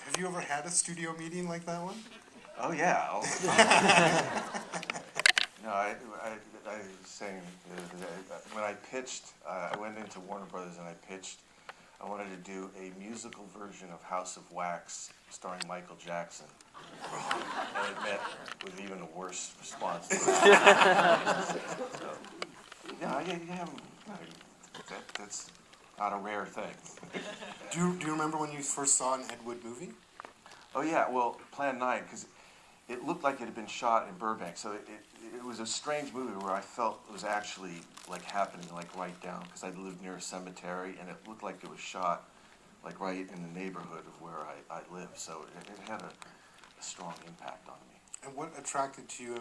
Have you ever had a studio meeting like that one? Oh yeah, all the time. No, I was saying when I pitched, I went into Warner Brothers and I pitched. I wanted to do a musical version of House of Wax starring Michael Jackson, and it met with even a worse response. So, yeah, that's not a rare thing. Do you remember when you first saw an Ed Wood movie? Oh yeah, well, Plan 9, because it looked like it had been shot in Burbank, so it was a strange movie where I felt it was actually like happening like right down, because I lived near a cemetery, and it looked like it was shot like right in the neighborhood of where I live, so it had a strong impact on me. And what attracted you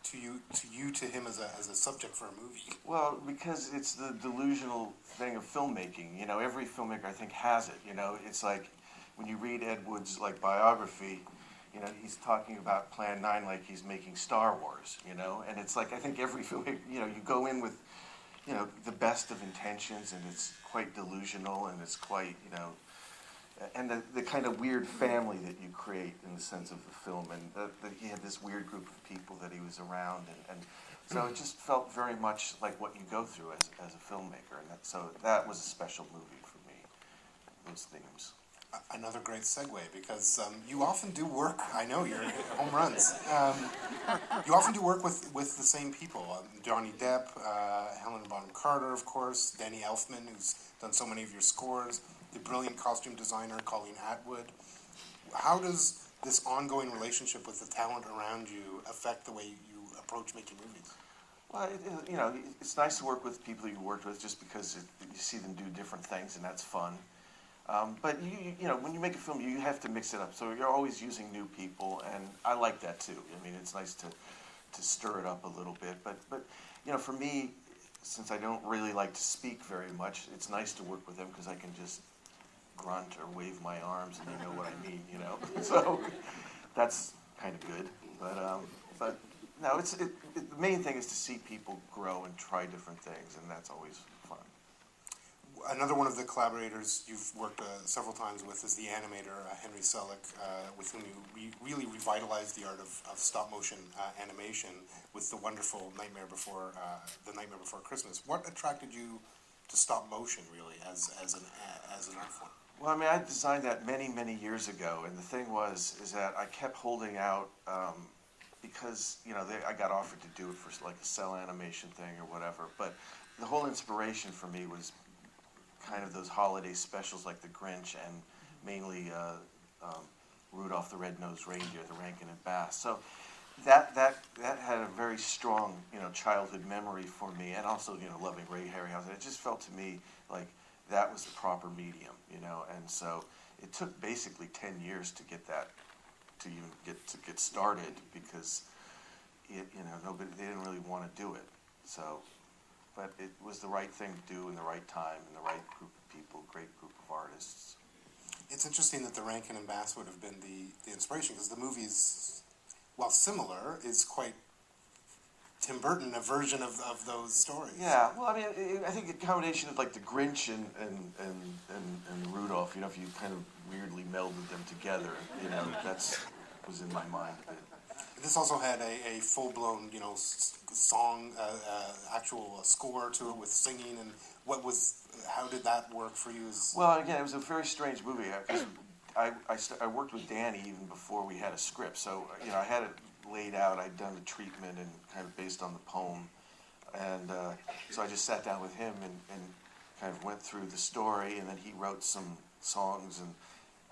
to him as a subject for a movie? Well, because it's the delusional thing of filmmaking. You know, every filmmaker I think has it. You know, it's like when you read Ed Wood's like biography, you know, he's talking about Plan 9 like he's making Star Wars. You know, and it's like I think every filmmaker, you know, you go in with, you know, the best of intentions, and it's quite delusional, and it's quite, you know, and the kind of weird family that you create in the sense of the film, and that he had this weird group of people that he was around, and so it just felt very much like what you go through as a filmmaker, and so that was a special movie for me, those themes. Another great segue, because you often do work, I know, you're home runs. You often do work with the same people. Johnny Depp, Helena Bonham Carter, of course, Danny Elfman, who's done so many of your scores, the brilliant costume designer Colleen Atwood. How does this ongoing relationship with the talent around you affect the way you approach making movies? Well, you know, it's nice to work with people you worked with just because you see them do different things, and that's fun. But you know, when you make a film, you have to mix it up. So you're always using new people, and I like that too. I mean, it's nice to stir it up a little bit. But you know, for me, since I don't really like to speak very much, it's nice to work with them because I can just grunt or wave my arms, and they know what I mean. You know, so that's kind of good. But no, the main thing is to see people grow and try different things, and that's always fun. Another one of the collaborators you've worked several times with is the animator Henry Selick, with whom you really revitalized the art of stop motion animation with the wonderful Nightmare Before Christmas. What attracted you to stop motion really as an art form? Well, I mean, I designed that many years ago, and the thing is that I kept holding out because you know I got offered to do it for like a cell animation thing or whatever, but the whole inspiration for me was kind of those holiday specials like the Grinch and mainly Rudolph the Red-Nosed Reindeer, the Rankin and Bass. So that had a very strong, you know, childhood memory for me, and also, you know, loving Ray Harryhausen. It just felt to me like that was the proper medium, you know, and so it took basically 10 years to get that to even get started because you know, they didn't really want to do it. So, but it was the right thing to do in the right time and the right group of people, great group of artists. It's interesting that the Rankin and Bass would have been the inspiration, because the movie's, while similar, is quite Tim Burton, a version of those stories. Yeah, well, I mean, I think a combination of like the Grinch and Rudolph, you know, if you kind of weirdly melded them together, you know, that's was in my mind a bit. This also had a full-blown, you know, song, actual score to it with singing, and how did that work for you? Well, again, it was a very strange movie. I worked with Danny even before we had a script, so, you know, I had it laid out. I'd done the treatment and kind of based on the poem, and so I just sat down with him and kind of went through the story, and then he wrote some songs, and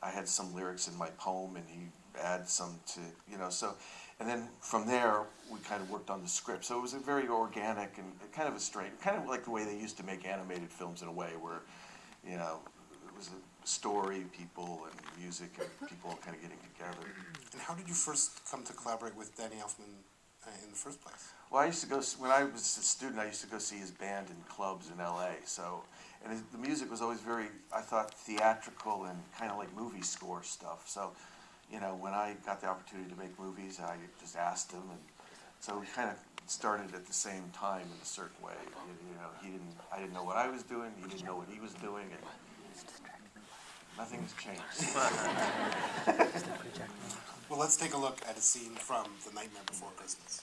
I had some lyrics in my poem, and he added some to, you know, so, and then from there we kind of worked on the script. So it was a very organic and kind of a strange, kind of like the way they used to make animated films in a way, where, you know, it was a story, people, and music, and people kind of getting together. And how did you first come to collaborate with Danny Elfman in the first place? Well, I used to go, when I was a student, I used to go see his band in clubs in LA. So, and the music was always very, I thought, theatrical and kind of like movie score stuff. So, you know, when I got the opportunity to make movies, I just asked him, and so we kind of started at the same time in a certain way. You know, I didn't know what I was doing, he didn't know what he was doing, and Nothing's changed. Well, let's take a look at a scene from The Nightmare Before Christmas.